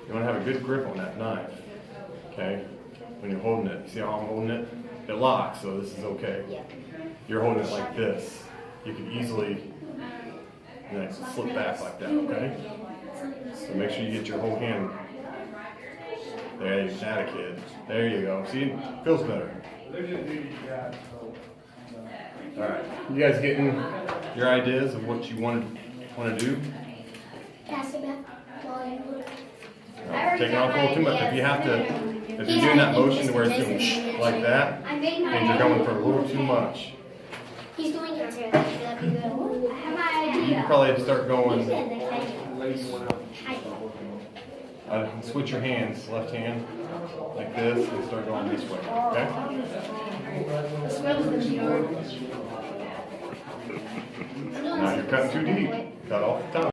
You want to have a good grip on that knife, okay? When you're holding it, see how I'm holding it? It locks, so this is okay. Yeah. You're holding it like this. You can easily slip back like that, okay? So make sure you get your whole hand. There you got it, kid. There you go. See, it feels better. All right, you guys getting your ideas of what you want to do? Taking off a little too much. If you have to, if you're doing that motion where it's doing like that, and you're going for a little too much. He's doing it too. I have my idea. You can probably start going. Switch your hands, left hand, like this, and start going this way. Okay? Now you're cutting too deep. Cut off the top.